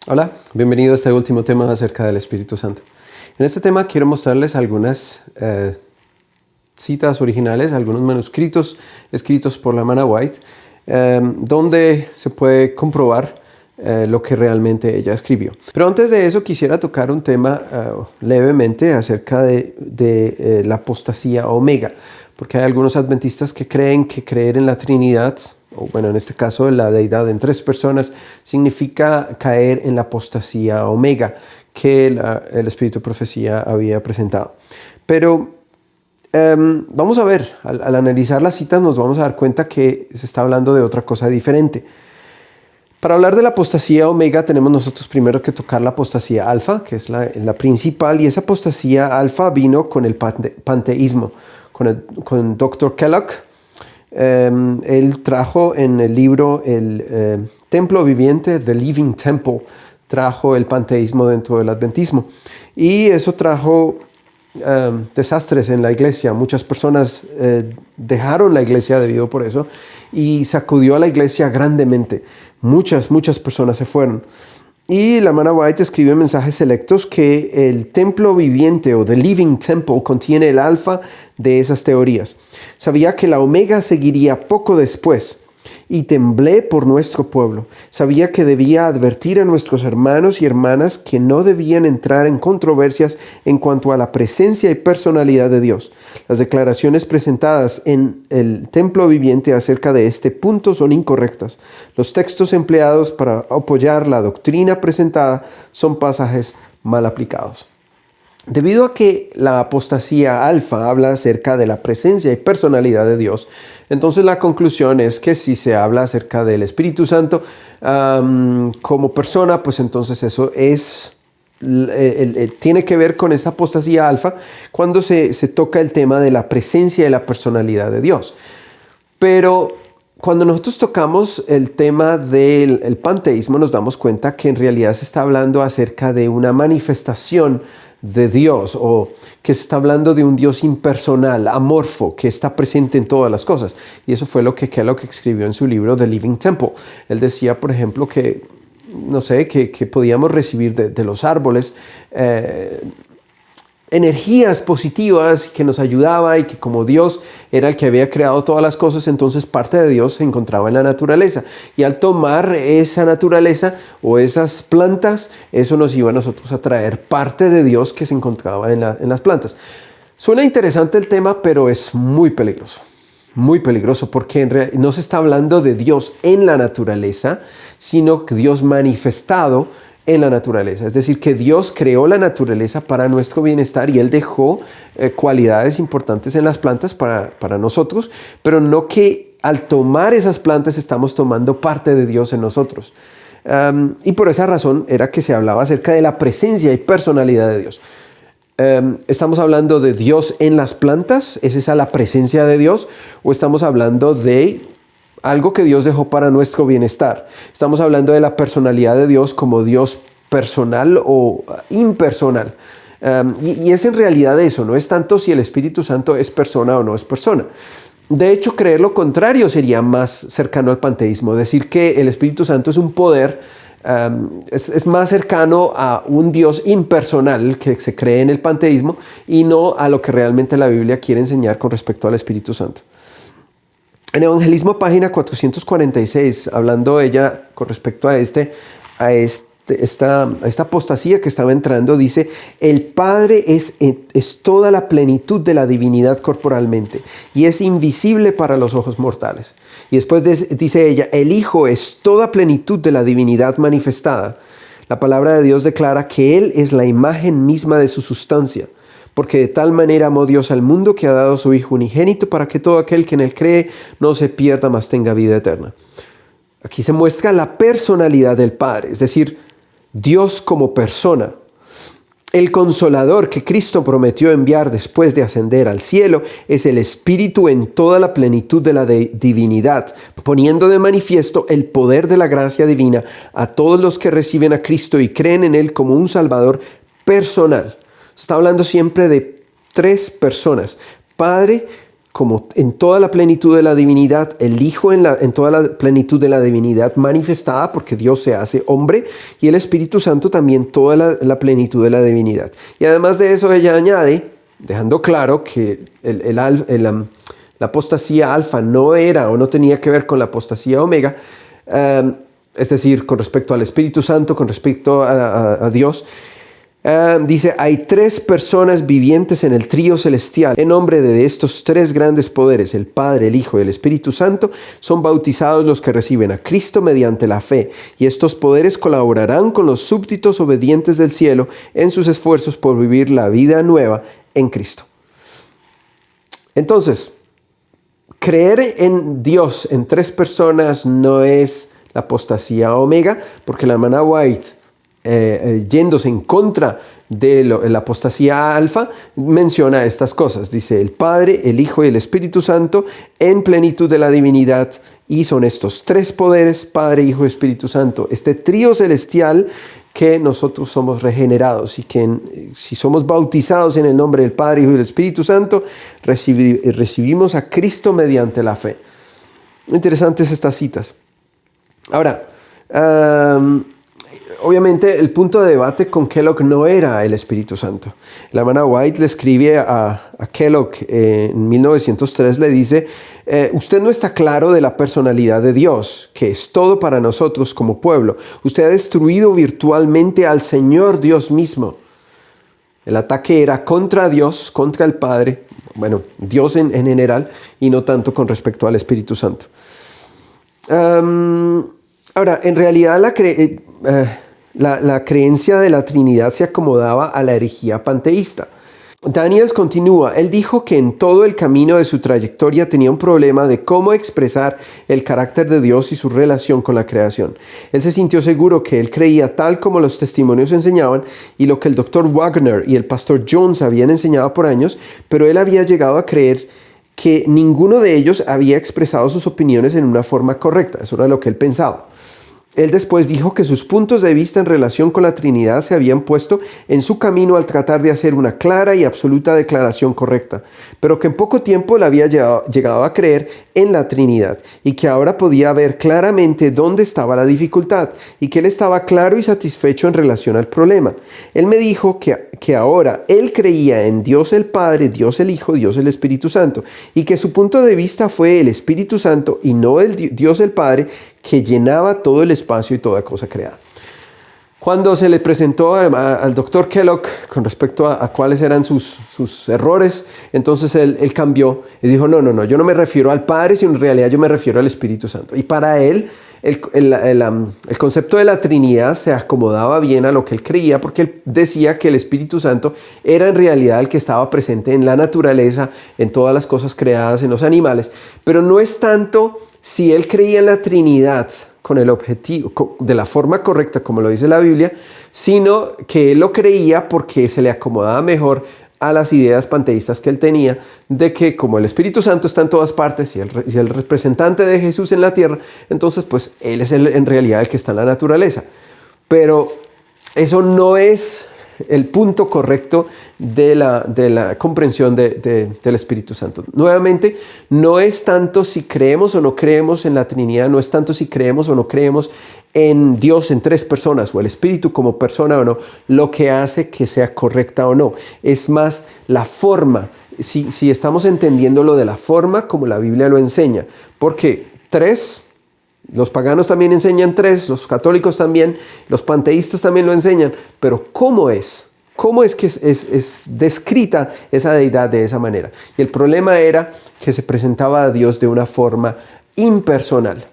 Hola, bienvenido a este último tema acerca del Espíritu Santo. En este tema quiero mostrarles algunas citas originales, algunos manuscritos escritos por la hermana White, donde se puede comprobar lo que realmente ella escribió. Pero antes de eso quisiera tocar un tema levemente acerca de la apostasía omega, porque hay algunos adventistas que creen que creer en la Trinidad, o bueno, en este caso la deidad en tres personas, significa caer en la apostasía omega que el Espíritu de Profecía había presentado. Pero vamos a ver, al analizar las citas nos vamos a dar cuenta que se está hablando de otra cosa diferente. Para hablar de la apostasía omega tenemos nosotros primero que tocar la apostasía alfa, que es la principal, y esa apostasía alfa vino con el panteísmo, con Dr. Kellogg. Él trajo en el libro El Templo Viviente, The Living Temple, trajo el panteísmo dentro del adventismo. Y eso trajo desastres en la iglesia. Muchas personas dejaron la iglesia debido por eso y sacudió a la iglesia grandemente. Muchas personas se fueron. Y la hermana White escribe en mensajes selectos que el templo viviente o The Living Temple contiene el alfa de esas teorías. Sabía que la omega seguiría poco después y temblé por nuestro pueblo. Sabía que debía advertir a nuestros hermanos y hermanas que no debían entrar en controversias en cuanto a la presencia y personalidad de Dios. Las declaraciones presentadas en el templo viviente acerca de este punto son incorrectas. Los textos empleados para apoyar la doctrina presentada son pasajes mal aplicados. Debido a que la apostasía alfa habla acerca de la presencia y personalidad de Dios, entonces la conclusión es que si se habla acerca del Espíritu Santo como persona, pues entonces eso tiene que ver con esta apostasía alfa cuando se toca el tema de la presencia y la personalidad de Dios. Pero cuando nosotros tocamos el tema del panteísmo, nos damos cuenta que en realidad se está hablando acerca de una manifestación de Dios, o que se está hablando de un Dios impersonal, amorfo, que está presente en todas las cosas. Y eso fue lo que Kellogg escribió en su libro The Living Temple. Él decía, por ejemplo, que podíamos recibir de los árboles energías positivas que nos ayudaba, y que como Dios era el que había creado todas las cosas, entonces parte de Dios se encontraba en la naturaleza, y al tomar esa naturaleza o esas plantas, eso nos iba a nosotros a traer parte de Dios que se encontraba en las plantas. Suena interesante el tema, pero es muy peligroso, porque no se está hablando de Dios en la naturaleza, sino que Dios manifestado en la naturaleza. Es decir, que Dios creó la naturaleza para nuestro bienestar, y Él dejó cualidades importantes en las plantas para nosotros, pero no que al tomar esas plantas estamos tomando parte de Dios en nosotros. Y por esa razón era que se hablaba acerca de la presencia y personalidad de Dios. ¿Estamos hablando de Dios en las plantas? ¿Es esa la presencia de Dios? ¿O estamos hablando de algo que Dios dejó para nuestro bienestar? Estamos hablando de la personalidad de Dios como Dios personal o impersonal. Y es en realidad eso, no es tanto si el Espíritu Santo es persona o no es persona. De hecho, creer lo contrario sería más cercano al panteísmo. Decir que el Espíritu Santo es un poder es más cercano a un Dios impersonal que se cree en el panteísmo, y no a lo que realmente la Biblia quiere enseñar con respecto al Espíritu Santo. En Evangelismo, página 446, hablando ella con respecto a esta apostasía que estaba entrando, dice: el Padre es toda la plenitud de la divinidad corporalmente, y es invisible para los ojos mortales. Y después dice ella: el Hijo es toda plenitud de la divinidad manifestada. La palabra de Dios declara que Él es la imagen misma de su sustancia. Porque de tal manera amó Dios al mundo, que ha dado a su Hijo unigénito, para que todo aquel que en Él cree no se pierda, mas tenga vida eterna. Aquí se muestra la personalidad del Padre, es decir, Dios como persona. El Consolador que Cristo prometió enviar después de ascender al cielo es el Espíritu en toda la plenitud de la divinidad, poniendo de manifiesto el poder de la gracia divina a todos los que reciben a Cristo y creen en Él como un Salvador personal. Está hablando siempre de tres personas: Padre, como en toda la plenitud de la divinidad, el Hijo en toda la plenitud de la divinidad manifestada, porque Dios se hace hombre, y el Espíritu Santo también toda la plenitud de la divinidad. Y además de eso ella añade, dejando claro que la apostasía alfa no era o no tenía que ver con la apostasía omega, es decir, con respecto al Espíritu Santo, con respecto a Dios. Dice, hay 3 personas vivientes en el trío celestial. En nombre de estos 3 grandes poderes, el Padre, el Hijo y el Espíritu Santo, son bautizados los que reciben a Cristo mediante la fe. Y estos poderes colaborarán con los súbditos obedientes del cielo en sus esfuerzos por vivir la vida nueva en Cristo. Entonces, creer en Dios en 3 personas no es la apostasía omega, porque la hermana White, yéndose en contra de la apostasía alfa, menciona estas cosas. Dice el Padre, el Hijo y el Espíritu Santo en plenitud de la divinidad, y son estos 3 poderes, Padre, Hijo y Espíritu Santo, este trío celestial que nosotros somos regenerados y que si somos bautizados en el nombre del Padre, Hijo y del Espíritu Santo, recibimos a Cristo mediante la fe. Interesantes estas citas. Ahora, obviamente el punto de debate con Kellogg no era el Espíritu Santo. La hermana White le escribe a Kellogg en 1903, le dice, usted no está claro de la personalidad de Dios, que es todo para nosotros como pueblo. Usted ha destruido virtualmente al Señor Dios mismo. El ataque era contra Dios, contra el Padre, bueno, Dios en general, y no tanto con respecto al Espíritu Santo. Ahora, en realidad la creencia de la Trinidad se acomodaba a la herejía panteísta. Daniels continúa, él dijo que en todo el camino de su trayectoria tenía un problema de cómo expresar el carácter de Dios y su relación con la creación. Él se sintió seguro que él creía tal como los testimonios enseñaban y lo que el Dr. Wagner y el pastor Jones habían enseñado por años, pero él había llegado a creer que ninguno de ellos había expresado sus opiniones en una forma correcta. Eso era lo que él pensaba. Él después dijo que sus puntos de vista en relación con la Trinidad se habían puesto en su camino al tratar de hacer una clara y absoluta declaración correcta, pero que en poco tiempo él había llegado a creer en la Trinidad y que ahora podía ver claramente dónde estaba la dificultad y que él estaba claro y satisfecho en relación al problema. Él me dijo que ahora él creía en Dios el Padre, Dios el Hijo, Dios el Espíritu Santo y que su punto de vista fue el Espíritu Santo y no el Dios el Padre que llenaba todo el espacio y toda cosa creada. Cuando se le presentó al doctor Kellogg con respecto a cuáles eran sus errores, entonces él cambió y dijo, no, yo no me refiero al Padre, sino en realidad yo me refiero al Espíritu Santo. Y para él, el concepto de la Trinidad se acomodaba bien a lo que él creía, porque él decía que el Espíritu Santo era en realidad el que estaba presente en la naturaleza, en todas las cosas creadas, en los animales, pero no es tanto si él creía en la Trinidad con el objetivo, de la forma correcta como lo dice la Biblia, sino que él lo creía porque se le acomodaba mejor a las ideas panteístas que él tenía, de que como el Espíritu Santo está en todas partes y el representante de Jesús en la tierra, entonces pues él es en realidad el que está en la naturaleza. Pero eso no es el punto correcto de la comprensión del Espíritu Santo. Nuevamente, no es tanto si creemos o no creemos en la Trinidad, no es tanto si creemos o no creemos en Dios en 3 personas o el Espíritu como persona o no, lo que hace que sea correcta o no. Es más la forma, si estamos entendiendo lo de la forma como la Biblia lo enseña. Porque 3, los paganos también enseñan 3, los católicos también, los panteístas también lo enseñan, pero ¿cómo es? ¿Cómo es que es descrita esa deidad de esa manera? Y el problema era que se presentaba a Dios de una forma impersonal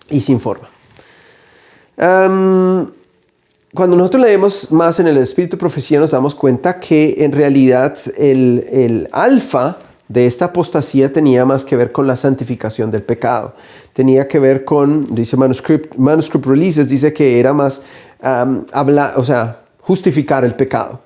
y sin forma. Cuando nosotros leemos más en el Espíritu Profecía nos damos cuenta que en realidad el alfa de esta apostasía tenía más que ver con la santificación del pecado. Tenía que ver con, dice Manuscript Releases, dice que era más justificar el pecado.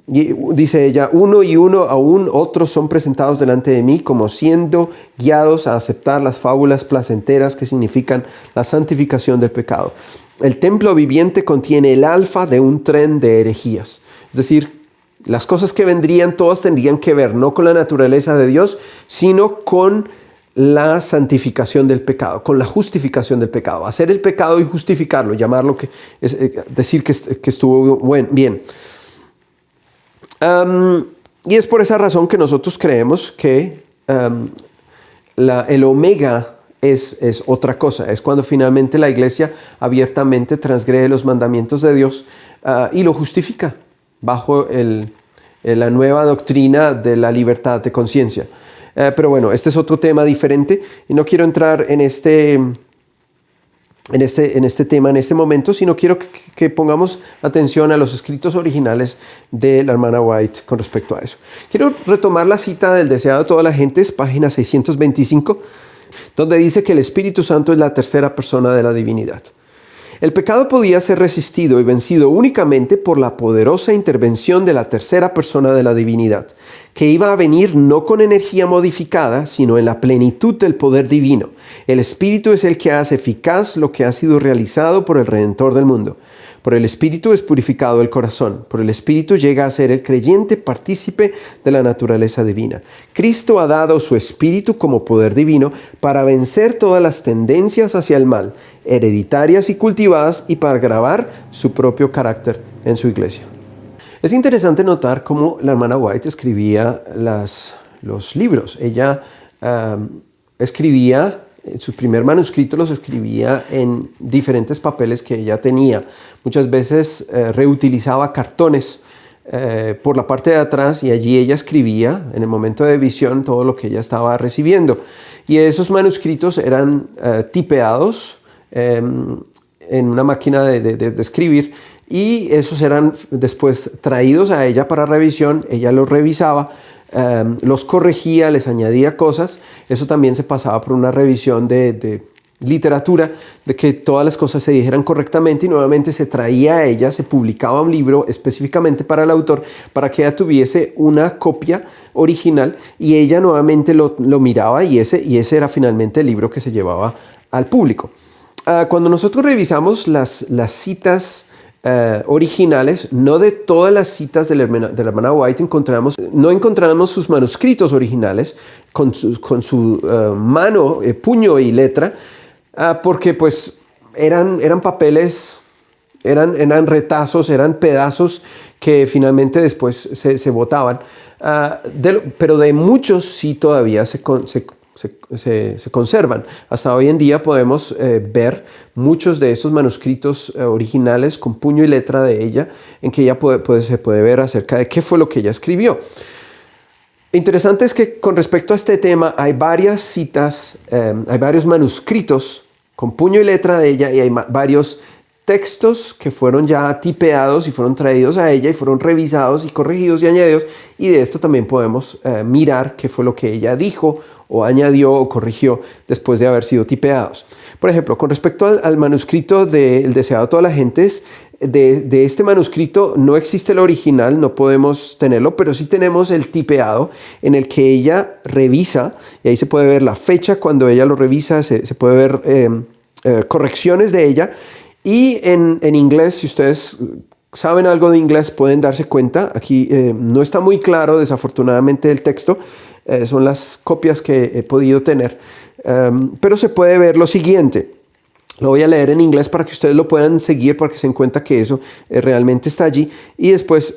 Y dice ella, uno y uno aún otros son presentados delante de mí como siendo guiados a aceptar las fábulas placenteras que significan la santificación del pecado. El templo viviente contiene el alfa de un tren de herejías. Es decir, las cosas que vendrían, todas tendrían que ver no con la naturaleza de Dios, sino con la santificación del pecado, con la justificación del pecado. Hacer el pecado y justificarlo, llamarlo que es decir que estuvo bien. Y es por esa razón que nosotros creemos que el omega es otra cosa. Es cuando finalmente la iglesia abiertamente transgrede los mandamientos de Dios y lo justifica bajo la nueva doctrina de la libertad de conciencia. Pero bueno, este es otro tema diferente y no quiero entrar en este tema en este momento, sino quiero que pongamos atención a los escritos originales de la hermana White con respecto a eso. Quiero retomar la cita del deseado de toda la gente, es página 625, donde dice que el Espíritu Santo es la tercera persona de la divinidad. El pecado podía ser resistido y vencido únicamente por la poderosa intervención de la tercera persona de la divinidad, que iba a venir no con energía modificada, sino en la plenitud del poder divino. El Espíritu es el que hace eficaz lo que ha sido realizado por el Redentor del mundo. Por el Espíritu es purificado el corazón. Por el Espíritu llega a ser el creyente partícipe de la naturaleza divina. Cristo ha dado su Espíritu como poder divino para vencer todas las tendencias hacia el mal, hereditarias y cultivadas, y para grabar su propio carácter en su iglesia. Es interesante notar cómo la hermana White escribía los libros. Ella escribía, su primer manuscrito los escribía en diferentes papeles que ella tenía. Muchas veces reutilizaba cartones por la parte de atrás y allí ella escribía en el momento de visión todo lo que ella estaba recibiendo. Y esos manuscritos eran tipeados en una máquina de escribir, y esos eran después traídos a ella para revisión. Ella los revisaba, los corregía, les añadía cosas. Eso también se pasaba por una revisión de literatura, de que todas las cosas se dijeran correctamente, y nuevamente se traía a ella, se publicaba un libro específicamente para el autor, para que ella tuviese una copia original, y ella nuevamente lo miraba, y ese era finalmente el libro que se llevaba al público. Cuando nosotros revisamos las citas originales, no de todas las citas de la hermana White no encontramos sus manuscritos originales con su mano, puño y letra, porque pues eran papeles, eran retazos, eran pedazos que finalmente después se botaban, pero de muchos sí todavía se conservan. Hasta hoy en día podemos ver muchos de esos manuscritos originales con puño y letra de ella, en que ella se puede ver acerca de qué fue lo que ella escribió. Interesante es que con respecto a este tema hay varias citas, hay varios manuscritos con puño y letra de ella, y hay varios textos que fueron ya tipeados y fueron traídos a ella y fueron revisados y corregidos y añadidos, y de esto también podemos mirar qué fue lo que ella dijo o añadió o corrigió después de haber sido tipeados. Por ejemplo, con respecto al manuscrito del deseado de todas las gentes, de este manuscrito no existe el original, no podemos tenerlo, pero sí tenemos el tipeado, en el que ella revisa, y ahí se puede ver la fecha cuando ella lo revisa, se puede ver correcciones de ella. Y en inglés, si ustedes saben algo de inglés, pueden darse cuenta. Aquí no está muy claro, desafortunadamente, el texto. Son las copias que he podido tener. Pero se puede ver lo siguiente. Lo voy a leer en inglés para que ustedes lo puedan seguir, para que se den cuenta que eso realmente está allí. Y después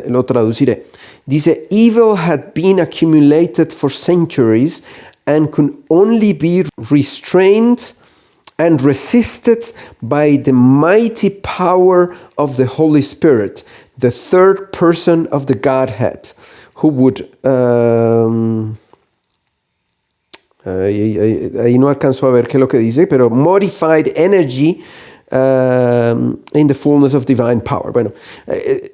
lo traduciré. Dice: Evil had been accumulated for centuries and could only be restrained and resisted by the mighty power of the Holy Spirit, the third person of the Godhead, who would... ahí no alcanzo a ver qué es lo que dice, pero modified energy in the fullness of divine power. Bueno,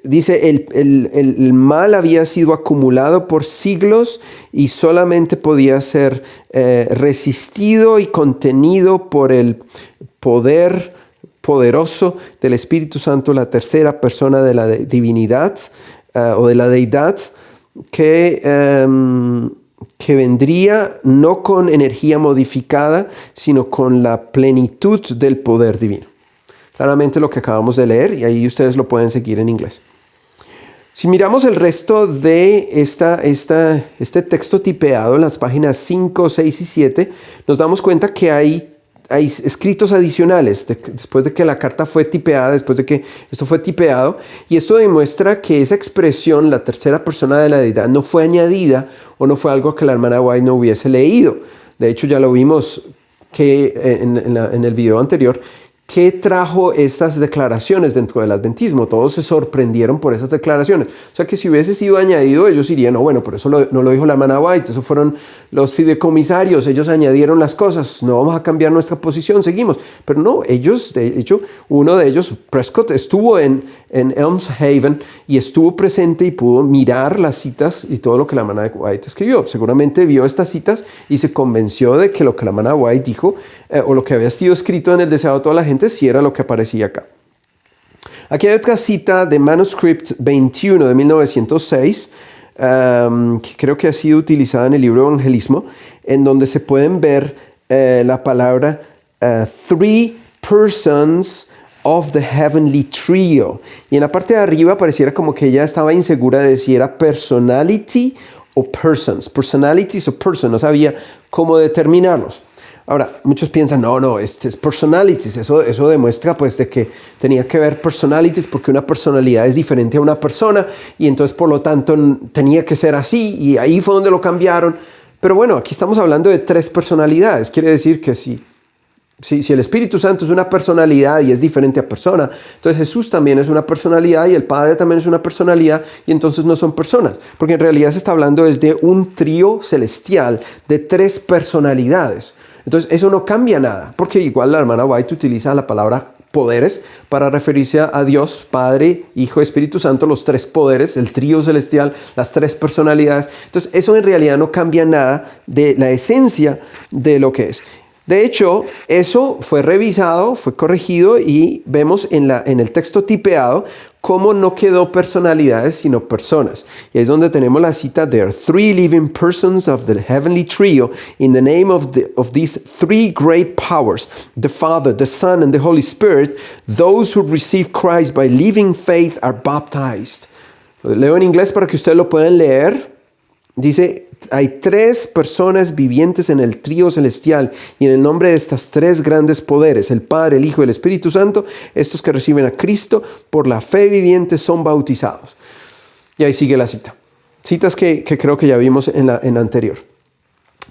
dice el mal había sido acumulado por siglos y solamente podía ser resistido y contenido por el poder poderoso del Espíritu Santo, la tercera persona de la divinidad o de la deidad, que vendría no con energía modificada, sino con la plenitud del poder divino. Claramente lo que acabamos de leer, y ahí ustedes lo pueden seguir en inglés. Si miramos el resto de este texto tipeado en las páginas 5, 6 y 7, nos damos cuenta que hay escritos adicionales después de que la carta fue tipeada, después de que esto fue tipeado, y esto demuestra que esa expresión, la tercera persona de la deidad, no fue añadida o no fue algo que la hermana White no hubiese leído. De hecho, ya lo vimos que en el video anterior, ¿qué trajo estas declaraciones dentro del adventismo? Todos se sorprendieron por esas declaraciones. O sea que si hubiese sido añadido, ellos dirían, no, bueno, pero eso no lo dijo la hermana White, eso fueron los fideicomisarios, ellos añadieron las cosas, no vamos a cambiar nuestra posición, seguimos. Pero no, ellos, de hecho, uno de ellos, Prescott, estuvo en Elms Haven y estuvo presente y pudo mirar las citas y todo lo que la hermana White escribió. Seguramente vio estas citas y se convenció de que lo que la hermana White dijo o lo que había sido escrito en el deseado de toda la gente sí era lo que aparecía acá. Aquí hay otra cita de Manuscript 21 de 1906, que creo que ha sido utilizada en el libro Evangelismo, en donde se pueden ver la palabra three persons of the heavenly trio. Y en la parte de arriba pareciera como que ella estaba insegura de si era personality o persons. Personalities o persons, no sabía cómo determinarlos. Ahora, muchos piensan, no, este es personalities, eso demuestra pues de que tenía que ver personalities porque una personalidad es diferente a una persona y entonces por lo tanto tenía que ser así y ahí fue donde lo cambiaron. Pero bueno, aquí estamos hablando de tres personalidades, quiere decir que si el Espíritu Santo es una personalidad y es diferente a persona, entonces Jesús también es una personalidad y el Padre también es una personalidad y entonces no son personas, porque en realidad se está hablando desde un trío celestial de tres personalidades. Entonces eso no cambia nada, porque igual la hermana White utiliza la palabra poderes para referirse a Dios, Padre, Hijo, Espíritu Santo, los tres poderes, el trío celestial, las tres personalidades. Entonces eso en realidad no cambia nada de la esencia de lo que es. De hecho, eso fue revisado, fue corregido y vemos en el texto tipeado cómo no quedó personalidades sino personas. Y ahí es donde tenemos la cita: "There are three living persons of the heavenly trio in the name of these three great powers, the Father, the Son, and the Holy Spirit. Those who receive Christ by living faith are baptized." Leo en inglés para que ustedes lo puedan leer. Dice: hay tres personas vivientes en el trío celestial y en el nombre de estas tres grandes poderes, el Padre, el Hijo y el Espíritu Santo, estos que reciben a Cristo por la fe viviente son bautizados. Y ahí sigue la cita. Citas que creo que ya vimos en la anterior.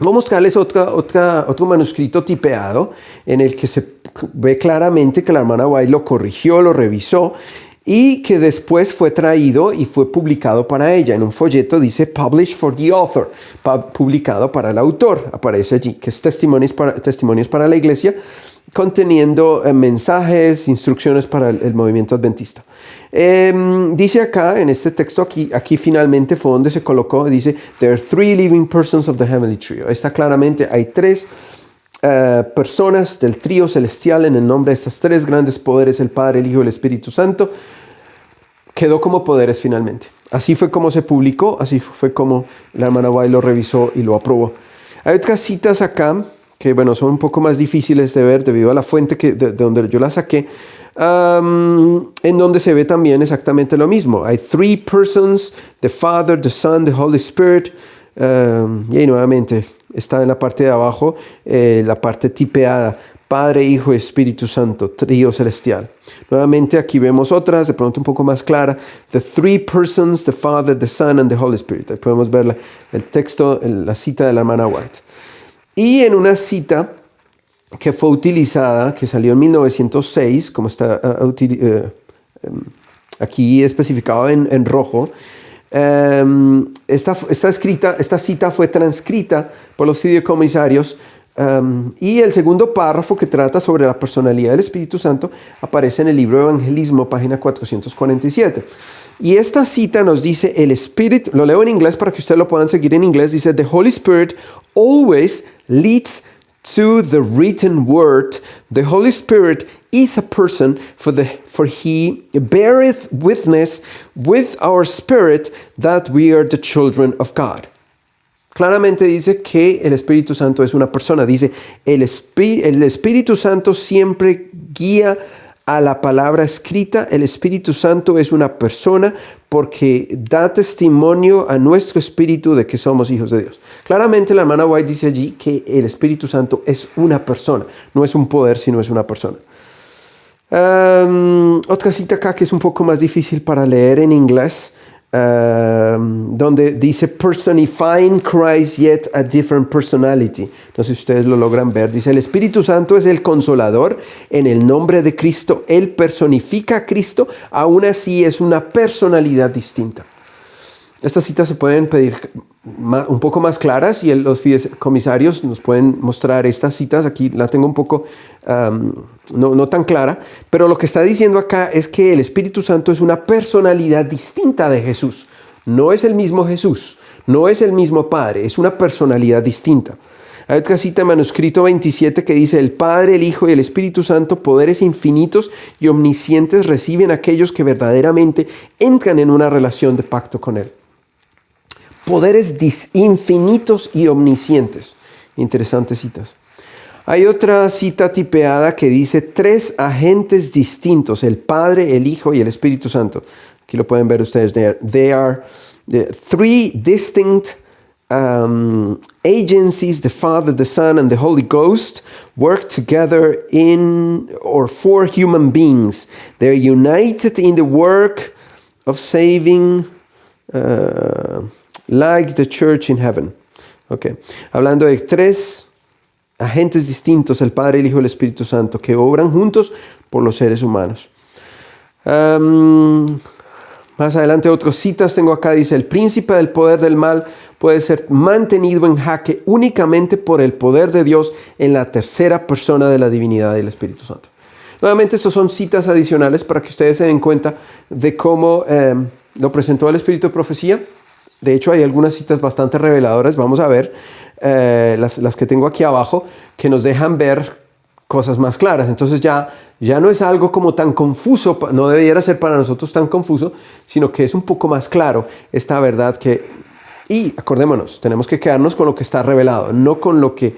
Voy a mostrarles otro manuscrito tipeado en el que se ve claramente que la hermana White lo corrigió, lo revisó, y que después fue traído y fue publicado para ella. En un folleto dice "Published for the author", publicado para el autor, aparece allí, que es testimonios para la iglesia, conteniendo mensajes, instrucciones para el movimiento adventista. Dice acá, en este texto, aquí finalmente fue donde se colocó, dice "There are three living persons of the heavenly trio". Está claramente, hay tres personas del trío celestial en el nombre de estas tres grandes poderes, el Padre, el Hijo y el Espíritu Santo. Quedó como poderes finalmente. Así fue como se publicó, así fue como la hermana White lo revisó y lo aprobó. Hay otras citas acá que, bueno, son un poco más difíciles de ver debido a la fuente de donde yo la saqué, en donde se ve también exactamente lo mismo. Hay three persons, the Father, the Son, the Holy Spirit. Y ahí nuevamente está en la parte de abajo la parte tipeada: Padre, Hijo y Espíritu Santo, trío celestial. Nuevamente aquí vemos otras, de pronto un poco más clara: the three persons, the Father, the Son and the Holy Spirit. Ahí podemos ver el texto, la cita de la hermana White. Y en una cita que fue utilizada, que salió en 1906, como está aquí especificado en rojo, esta cita fue transcrita por los fideicomisarios, y el segundo párrafo, que trata sobre la personalidad del Espíritu Santo, aparece en el libro Evangelismo, página 447. Y esta cita nos dice: el Espíritu, lo leo en inglés para que ustedes lo puedan seguir en inglés, dice: "The Holy Spirit always leads to the written word. The Holy Spirit is a person, for he beareth witness with our spirit that we are the children of God." Claramente dice que el Espíritu Santo es una persona. Dice: el Espíritu Santo siempre guía a la palabra escrita. El Espíritu Santo es una persona porque da testimonio a nuestro espíritu de que somos hijos de Dios. Claramente la hermana White dice allí que el Espíritu Santo es una persona, no es un poder, sino es una persona. Otra cita acá que es un poco más difícil para leer en inglés, donde dice personifying Christ yet a different personality. No sé si ustedes lo logran ver. Dice: el Espíritu Santo es el Consolador en el nombre de Cristo. Él personifica a Cristo, aún así es una personalidad distinta. Estas citas se pueden pedir un poco más claras y los fideicomisarios nos pueden mostrar estas citas. Aquí la tengo un poco no tan clara, pero lo que está diciendo acá es que el Espíritu Santo es una personalidad distinta de Jesús. No es el mismo Jesús, no es el mismo Padre, es una personalidad distinta. Hay otra cita en manuscrito 27 que dice: el Padre, el Hijo y el Espíritu Santo, poderes infinitos y omniscientes, reciben a aquellos que verdaderamente entran en una relación de pacto con Él. Poderes infinitos y omniscientes. Interesantes citas. Hay otra cita tipeada que dice 3 agentes distintos: el Padre, el Hijo y el Espíritu Santo. Aquí lo pueden ver ustedes. They are the 3 distinct agencies, the Father, the Son, and the Holy Ghost, work together in or for human beings. They're united in the work of saving like the church in heaven. Okay. Hablando de 3 agentes distintos, el Padre, el Hijo y el Espíritu Santo, que obran juntos por los seres humanos. Más adelante otras citas tengo acá. Dice: el príncipe del poder del mal puede ser mantenido en jaque únicamente por el poder de Dios en la tercera persona de la divinidad del Espíritu Santo. Nuevamente, estas son citas adicionales para que ustedes se den cuenta de cómo lo presentó el Espíritu de Profecía. De hecho, hay algunas citas bastante reveladoras. Vamos a ver las que tengo aquí abajo, que nos dejan ver cosas más claras. Entonces ya no es algo como tan confuso, no debería ser para nosotros tan confuso, sino que es un poco más claro esta verdad y acordémonos, tenemos que quedarnos con lo que está revelado, no con lo que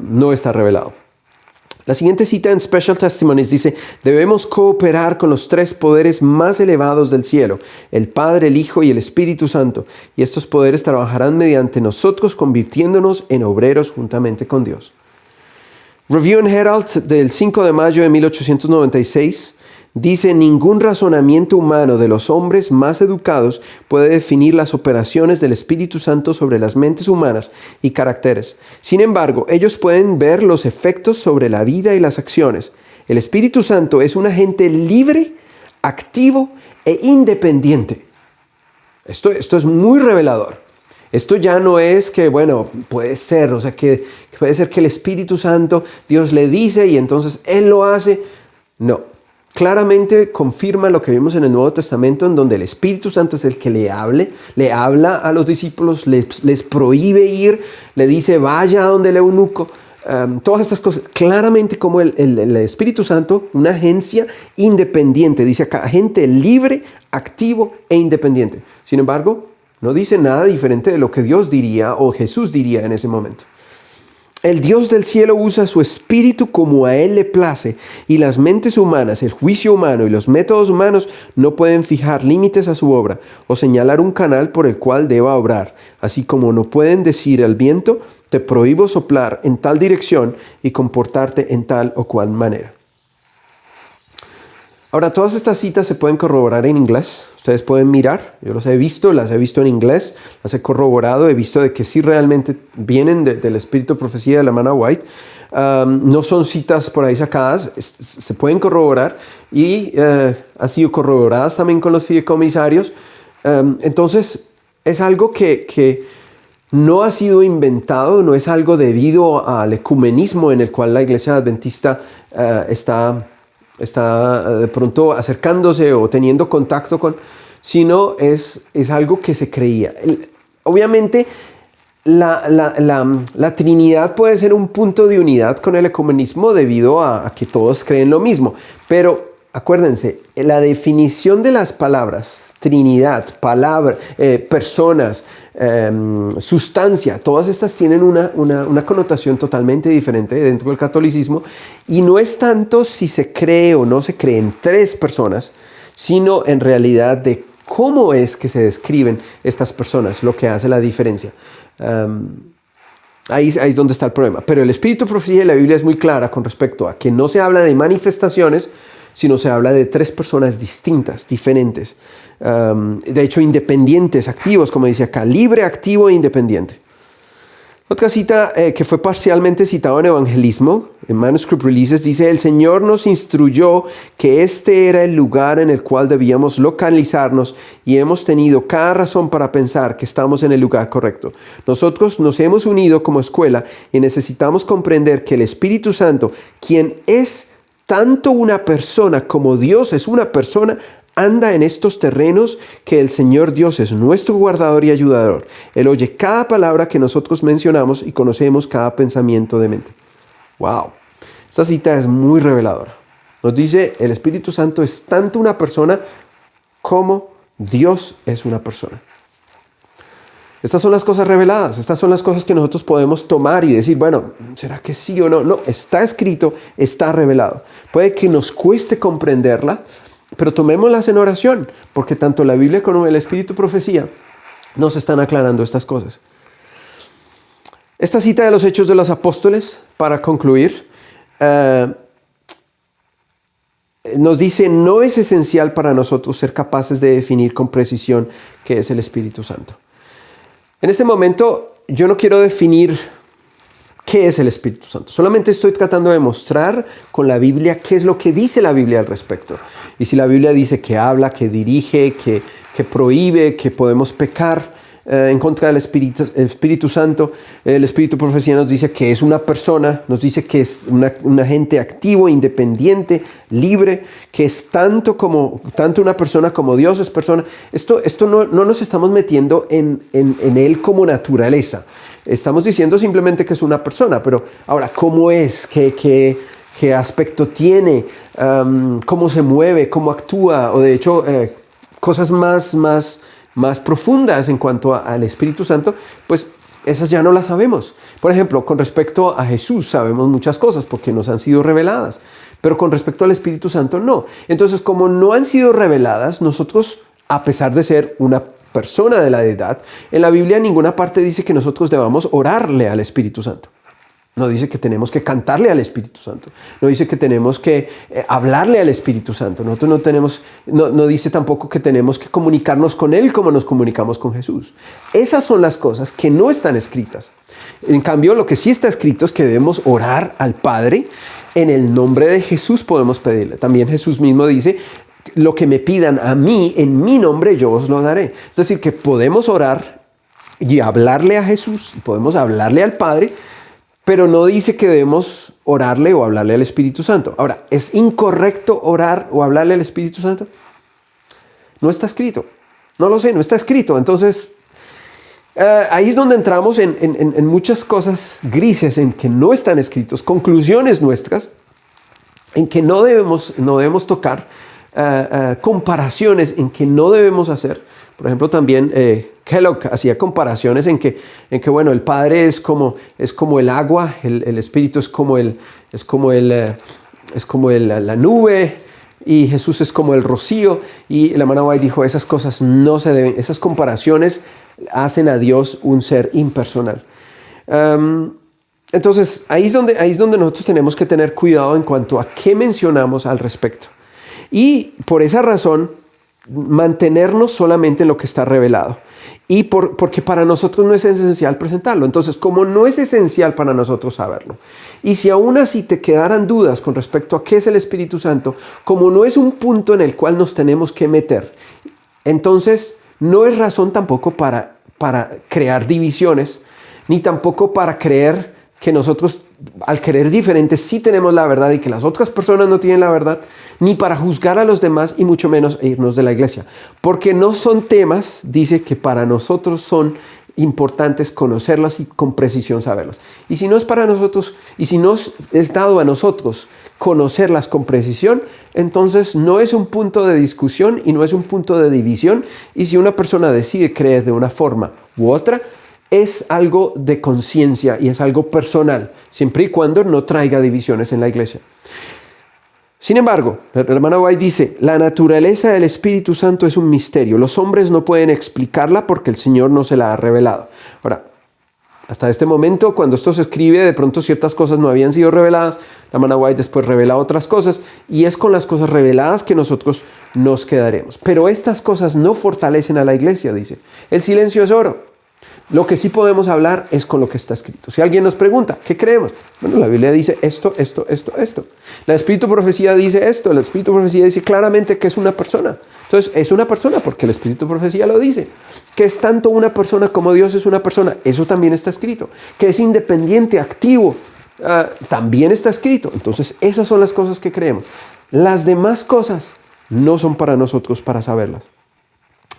no está revelado. La siguiente cita en Special Testimonies dice: debemos cooperar con los 3 poderes más elevados del cielo, el Padre, el Hijo y el Espíritu Santo, y estos poderes trabajarán mediante nosotros, convirtiéndonos en obreros juntamente con Dios. Review and Herald del 5 de mayo de 1896 dice: ningún razonamiento humano de los hombres más educados puede definir las operaciones del Espíritu Santo sobre las mentes humanas y caracteres. Sin embargo, ellos pueden ver los efectos sobre la vida y las acciones. El Espíritu Santo es un agente libre, activo e independiente. Esto es muy revelador. Esto ya no es que, bueno, puede ser, o sea, que puede ser que el Espíritu Santo, Dios le dice y entonces Él lo hace. No. Claramente confirma lo que vimos en el Nuevo Testamento, en donde el Espíritu Santo es el que le habla a los discípulos, les prohíbe ir, le dice vaya a donde el eunuco. Todas estas cosas, claramente como el Espíritu Santo, una agencia independiente, dice acá, agente libre, activo e independiente. Sin embargo, no dice nada diferente de lo que Dios diría o Jesús diría en ese momento. El Dios del cielo usa su espíritu como a Él le place, y las mentes humanas, el juicio humano y los métodos humanos no pueden fijar límites a su obra o señalar un canal por el cual deba obrar, así como no pueden decir al viento: te prohíbo soplar en tal dirección y comportarte en tal o cual manera. Ahora, todas estas citas se pueden corroborar en inglés. Ustedes pueden mirar, yo las he visto en inglés, las he corroborado, he visto de que sí realmente vienen del Espíritu de Profecía de la hermana White. No son citas por ahí sacadas, se pueden corroborar y han sido corroboradas también con los fideicomisarios. Entonces, es algo que no ha sido inventado, no es algo debido al ecumenismo en el cual la Iglesia Adventista está de pronto acercándose o teniendo contacto con, sino es algo que se creía. Obviamente la Trinidad puede ser un punto de unidad con el ecumenismo debido a que todos creen lo mismo, pero Acuérdense, la definición de las palabras, Trinidad, palabra, personas, sustancia, todas estas tienen una connotación totalmente diferente dentro del catolicismo, y no es tanto si se cree o no se cree en tres personas, sino en realidad de cómo es que se describen estas personas, lo que hace la diferencia. Ahí es donde está el problema. Pero el espíritu de profecía de la Biblia es muy clara con respecto a que no se habla de manifestaciones, sino se habla de tres personas distintas, diferentes. De hecho, independientes, activos, como dice acá, libre, activo e independiente. Otra cita que fue parcialmente citada en Evangelismo, en Manuscript Releases, dice: el Señor nos instruyó que este era el lugar en el cual debíamos localizarnos y hemos tenido cada razón para pensar que estamos en el lugar correcto. Nosotros nos hemos unido como escuela y necesitamos comprender que el Espíritu Santo, quien es tanto una persona como Dios es una persona, anda en estos terrenos, que el Señor Dios es nuestro guardador y ayudador. Él oye cada palabra que nosotros mencionamos y conocemos cada pensamiento de mente. ¡Wow! Esta cita es muy reveladora. Nos dice, el Espíritu Santo es tanto una persona como Dios es una persona. Estas son las cosas reveladas, estas son las cosas que nosotros podemos tomar y decir, bueno, ¿será que sí o no? No, está escrito, está revelado. Puede que nos cueste comprenderla, pero tomémoslas en oración, porque tanto la Biblia como el Espíritu de Profecía nos están aclarando estas cosas. Esta cita de los Hechos de los Apóstoles, para concluir, nos dice, no es esencial para nosotros ser capaces de definir con precisión qué es el Espíritu Santo. En este momento yo no quiero definir qué es el Espíritu Santo. Solamente estoy tratando de mostrar con la Biblia qué es lo que dice la Biblia al respecto. Y si la Biblia dice que habla, que dirige, que prohíbe, que podemos pecar en contra del Espíritu Santo, el Espíritu de Profecía nos dice que es una persona, nos dice que es un agente activo, independiente, libre, que es tanto una persona como Dios es persona. Esto no nos estamos metiendo en él como naturaleza. Estamos diciendo simplemente que es una persona, pero ahora, ¿cómo es? ¿Qué aspecto tiene? ¿Cómo se mueve? ¿Cómo actúa? O de hecho, cosas más profundas en cuanto al Espíritu Santo, pues esas ya no las sabemos. Por ejemplo, con respecto a Jesús sabemos muchas cosas porque nos han sido reveladas, pero con respecto al Espíritu Santo no. Entonces, como no han sido reveladas, nosotros, a pesar de ser una persona de la deidad, en la Biblia en ninguna parte dice que nosotros debamos orarle al Espíritu Santo. No dice que tenemos que cantarle al Espíritu Santo. No dice que tenemos que hablarle al Espíritu Santo. Nosotros no dice tampoco que tenemos que comunicarnos con Él como nos comunicamos con Jesús. Esas son las cosas que no están escritas. En cambio, lo que sí está escrito es que debemos orar al Padre. En el nombre de Jesús podemos pedirle. También Jesús mismo dice, lo que me pidan a mí, en mi nombre yo os lo daré. Es decir, que podemos orar y hablarle a Jesús, y podemos hablarle al Padre, pero no dice que debemos orarle o hablarle al Espíritu Santo. Ahora, ¿es incorrecto orar o hablarle al Espíritu Santo? No está escrito. No lo sé, no está escrito. Entonces, ahí es donde entramos en muchas cosas grises en que no están escritos, conclusiones nuestras en que no debemos tocar, comparaciones en que no debemos hacer. Por ejemplo, también Kellogg hacía comparaciones en que bueno, el Padre es como el agua, el Espíritu es como la nube, y Jesús es como el rocío. Y la hermana White dijo, esas cosas no se deben, esas comparaciones hacen a Dios un ser impersonal. Entonces, ahí es donde nosotros tenemos que tener cuidado en cuanto a qué mencionamos al respecto. Y por esa razón, mantenernos solamente en lo que está revelado. Y porque para nosotros no es esencial presentarlo. Entonces, como no es esencial para nosotros saberlo, y si aún así te quedaran dudas con respecto a qué es el Espíritu Santo, como no es un punto en el cual nos tenemos que meter, entonces no es razón tampoco para crear divisiones, ni tampoco para creer que nosotros, al creer diferentes, sí tenemos la verdad y que las otras personas no tienen la verdad, ni para juzgar a los demás y mucho menos irnos de la iglesia. Porque no son temas, dice, que para nosotros son importante es conocerlas y con precisión saberlas. Y si no es para nosotros, y si no es dado a nosotros conocerlas con precisión, entonces no es un punto de discusión y no es un punto de división. Y si una persona decide creer de una forma u otra, es algo de conciencia y es algo personal, siempre y cuando no traiga divisiones en la iglesia. Sin embargo, la hermana White dice, la naturaleza del Espíritu Santo es un misterio. Los hombres no pueden explicarla porque el Señor no se la ha revelado. Ahora, hasta este momento, cuando esto se escribe, de pronto ciertas cosas no habían sido reveladas. La hermana White después revela otras cosas y es con las cosas reveladas que nosotros nos quedaremos. Pero estas cosas no fortalecen a la iglesia, dice. El silencio es oro. Lo que sí podemos hablar es con lo que está escrito. Si alguien nos pregunta, ¿qué creemos? Bueno, la Biblia dice esto. La Espíritu Profecía dice esto. El Espíritu Profecía dice claramente que es una persona. Entonces, es una persona porque el Espíritu Profecía lo dice. Que es tanto una persona como Dios es una persona. Eso también está escrito. Que es independiente, activo, también está escrito. Entonces, esas son las cosas que creemos. Las demás cosas no son para nosotros para saberlas.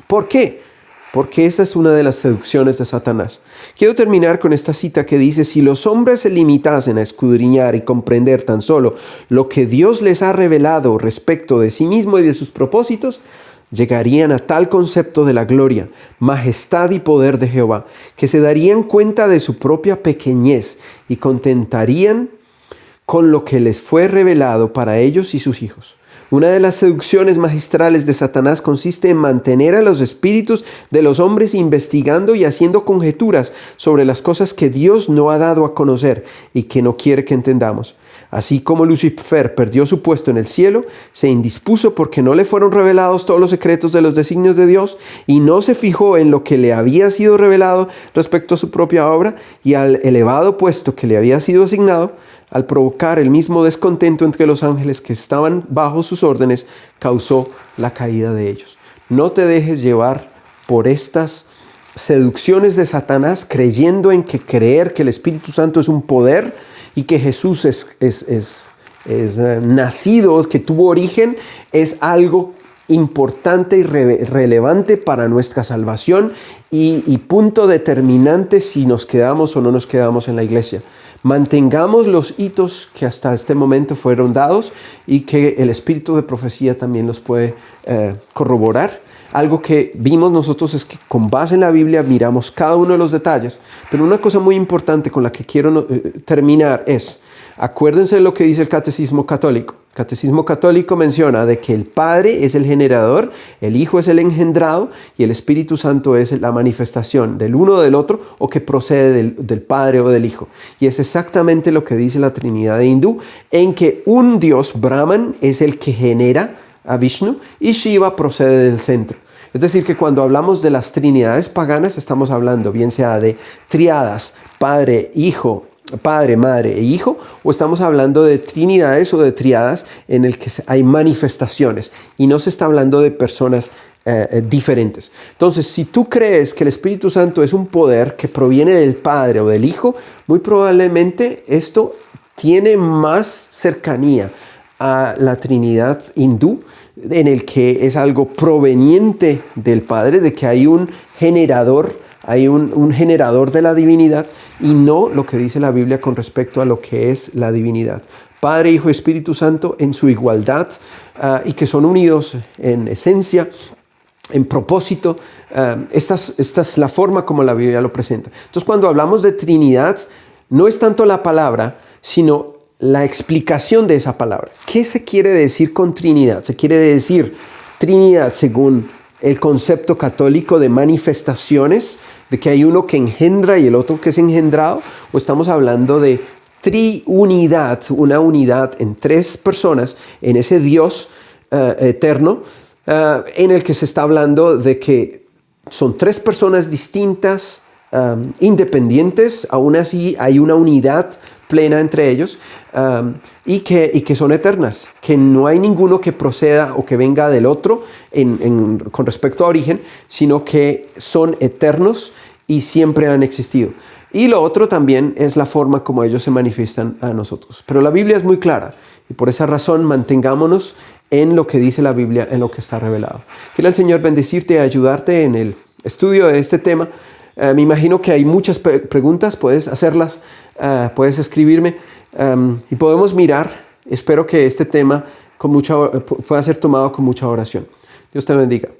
¿Por qué? Porque esa es una de las seducciones de Satanás. Quiero terminar con esta cita que dice, si los hombres se limitasen a escudriñar y comprender tan solo lo que Dios les ha revelado respecto de sí mismo y de sus propósitos, llegarían a tal concepto de la gloria, majestad y poder de Jehová, que se darían cuenta de su propia pequeñez y contentarían con lo que les fue revelado para ellos y sus hijos. Una de las seducciones magistrales de Satanás consiste en mantener a los espíritus de los hombres investigando y haciendo conjeturas sobre las cosas que Dios no ha dado a conocer y que no quiere que entendamos. Así como Lucifer perdió su puesto en el cielo, se indispuso porque no le fueron revelados todos los secretos de los designios de Dios y no se fijó en lo que le había sido revelado respecto a su propia obra y al elevado puesto que le había sido asignado. Al provocar el mismo descontento entre los ángeles que estaban bajo sus órdenes, causó la caída de ellos. No te dejes llevar por estas seducciones de Satanás, creyendo en que creer que el Espíritu Santo es un poder y que Jesús es nacido, que tuvo origen, es algo importante y relevante para nuestra salvación y punto determinante si nos quedamos o no nos quedamos en la iglesia. Mantengamos los hitos que hasta este momento fueron dados y que el espíritu de profecía también los puede corroborar. Algo que vimos nosotros es que con base en la Biblia miramos cada uno de los detalles, pero una cosa muy importante con la que quiero terminar es, acuérdense de lo que dice el Catecismo Católico. El Catecismo Católico menciona de que el Padre es el generador, el Hijo es el engendrado y el Espíritu Santo es la manifestación del uno o del otro o que procede del Padre o del Hijo. Y es exactamente lo que dice la Trinidad hindú, en que un Dios, Brahman, es el que genera a Vishnu y Shiva procede del centro. Es decir, que cuando hablamos de las trinidades paganas estamos hablando bien sea de triadas, Padre, Madre e Hijo, o estamos hablando de trinidades o de triadas en el que hay manifestaciones y no se está hablando de personas diferentes. Entonces, si tú crees que el Espíritu Santo es un poder que proviene del Padre o del Hijo, muy probablemente esto tiene más cercanía a la Trinidad hindú, en el que es algo proveniente del Padre, de que hay un generador, un generador de la divinidad y no lo que dice la Biblia con respecto a lo que es la divinidad. Padre, Hijo y Espíritu Santo en su igualdad y que son unidos en esencia, en propósito. Esta es la forma como la Biblia lo presenta. Entonces, cuando hablamos de Trinidad, no es tanto la palabra, sino la explicación de esa palabra. ¿Qué se quiere decir con Trinidad? Se quiere decir Trinidad según el concepto católico de manifestaciones, de que hay uno que engendra y el otro que es engendrado, o estamos hablando de triunidad, una unidad en tres personas, en ese Dios eterno, en el que se está hablando de que son tres personas distintas, independientes, aún así hay una unidad plena entre ellos, y que son eternas, que no hay ninguno que proceda o que venga del otro con respecto a origen, sino que son eternos y siempre han existido. Y lo otro también es la forma como ellos se manifiestan a nosotros. Pero la Biblia es muy clara y por esa razón mantengámonos en lo que dice la Biblia, en lo que está revelado. Quiera el Señor bendecirte y ayudarte en el estudio de este tema. Me imagino que hay muchas preguntas, puedes hacerlas, puedes escribirme y podemos mirar. Espero que este tema pueda ser tomado con mucha oración. Dios te bendiga.